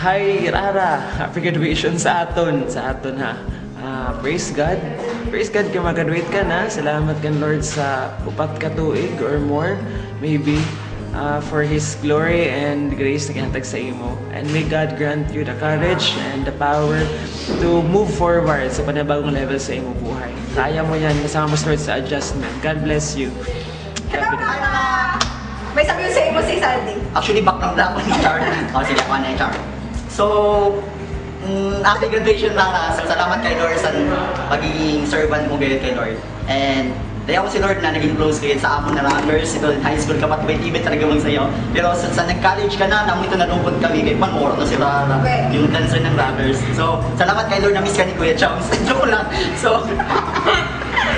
Hi Rara, happy graduation sa aton ha. Praise God. Praise God kay mag-graduate ka na. Salamat kan Lord sa upat ka tuig or more maybe for His glory and grace na kinatag sa imo. And may God grant you the courage and the power to move forward sa panibagong level sa imo buhay. Kaya mo yan kasama mo Lord sa adjustment. God bless you. May sabi sa imo si Sandy. Actually, background lang ako ni Char. Sige, ako na Char. So, after graduation lang na, salamat kay Lord sa pagiging servant mo gayud kay Lord. And dahil ako si Lord na naging close gayud sa amon na rappers, ito high school ka pa, ibig talaga mong sayo. Pero sa nag-college ka na, namo ito nalungkot kami, kay panmoro na sila na yung dancer ng rappers. So, salamat kay Lord na miss ka ni Kuya Chows. Joke lang. So,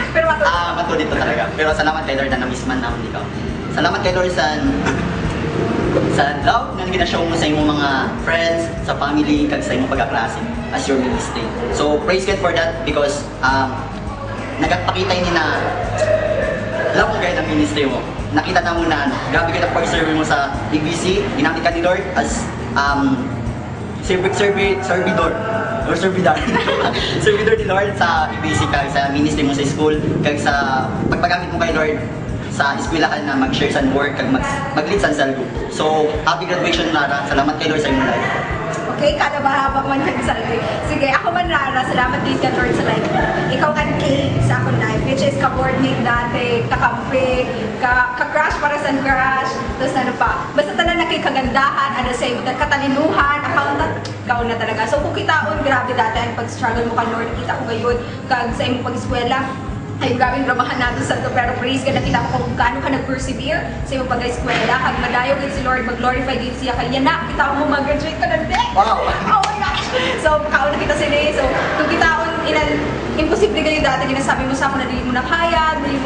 pero matulit to talaga. Pero salamat kay Lord na na-miss man naman ikaw. Salamat kay Lord sa love na ginashow mo sa imong mga friends, sa family, kag sa imong pagkaklase as your ministry. So, praise God for that because nagpakita ini na love mo kayo ng ministry mo. Nakita na mo na grabe ka na pag-serve mo sa IBC, ginamit ka ni Lord as servidor or servidor servidor ni Lord sa IBC kag sa ministry mo sa school, kag sa pagpagamit mo kay Lord sa eskwelahan na mag-share sa work kag mag-lead sa cell group. So, happy graduation Rara. Salamat kay Lord sa imong life. Okay, kada mahaba man kag salary. Sige, ako man Rara, salamat din kay Lord sa life. Ikaw ang key sa akong life, which is ka-boardmate dati, kakampi, ka-crush para sa crush, tapos ano pa. Basta tanan na kay kagandahan, ano sa imo, katalinuhan, accountant, ikaw na talaga. So, kung kitaon, grabe dati ang pag-struggle mo kay Lord, kita ko gayon, kag sa imong pag-eskwela, ay grabe dramahan natin sa ito, pero praise God, nakita ko kung gaano ka nag-persevere sa iyong pag-eskwela, kag madayo din si Lord, mag-glorify din siya, kaya na, kita ko mo mag-graduate ka na din. Wow! Oh my gosh! So, kaon na kita sila so, kung kitaon, imposible kayo dati, ginasabi mo sa ako na dili mo na kaya, dili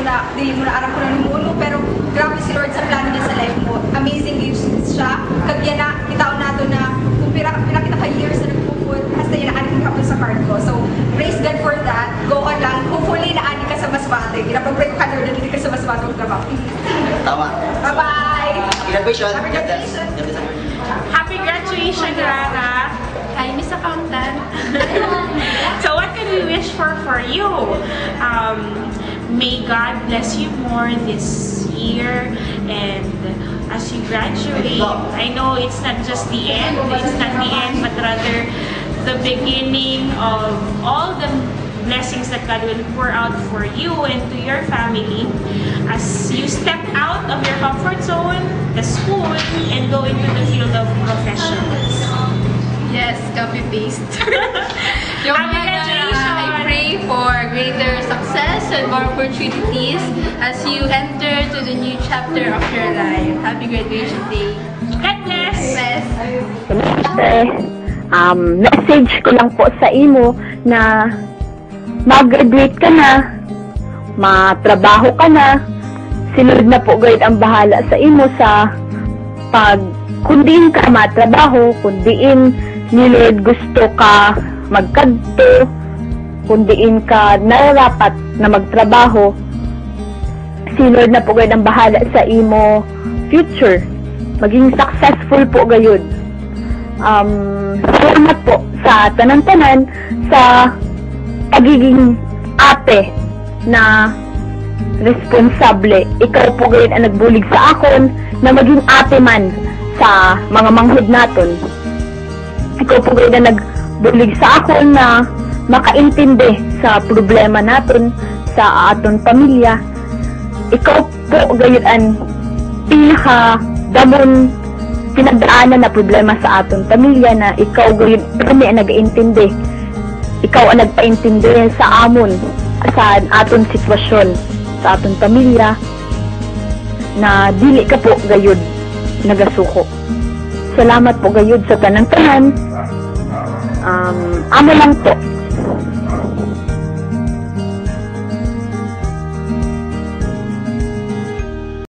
mo na aram ko na lumuno, pero grabe si Lord sa plano niya sa life mo. Amazing din siya, kag yan na, kitaon nato na, kung pila kita ka years na nagpuput, hasta yan na aning kapon sa card ko. So, praise God for that. Go on lang. Hopefully, na-ani ka sa Masbate. Ginapag-pray ko ka na dito ka sa Masbate kung trabaho. Tama. Bye-bye! Happy graduation. Happy graduation. Happy graduation, Rara. Hi, Miss Accountant. So, what can we wish for you? May God bless you more this year, and as you graduate, I know it's not just the end, but rather the beginning of all the blessings that God will pour out for you and to your family as you step out of your comfort zone, the school, and go into the field of professions. Yes, copy-paste. Congratulations! I pray for greater success and more opportunities as you enter to the new chapter of your life. Happy graduation day. God bless! Bless. Message ko lang po sa imo na mag-graduate ka na, matrabaho ka na, si Lord na po guide ang bahala sa imo sa kundiin ka matrabaho, kundiin ni Lord gusto ka magkadto, kundiin ka nararapat na magtrabaho, si Lord na po guide ang bahala sa imo future, maging successful po gayud. Salamat po sa tanan-tanan sa pagiging ate na responsable. Ikaw po gayud ang nagbulig sa akon na maging ate man sa mga manghud naton. Ikaw po gayud ang nagbulig sa akon na makaintindi sa problema naton sa aton pamilya. Ikaw po gayud ang pinakadamon pinagdaanan na problema sa aton pamilya na ikaw gayud kami ang nag-iintindi. Ikaw ang nagpaintindi sa amon sa aton sitwasyon sa aton pamilya na dili ka po gayud nagasuko. Salamat po gayud sa tanan-tanan. Amo lang po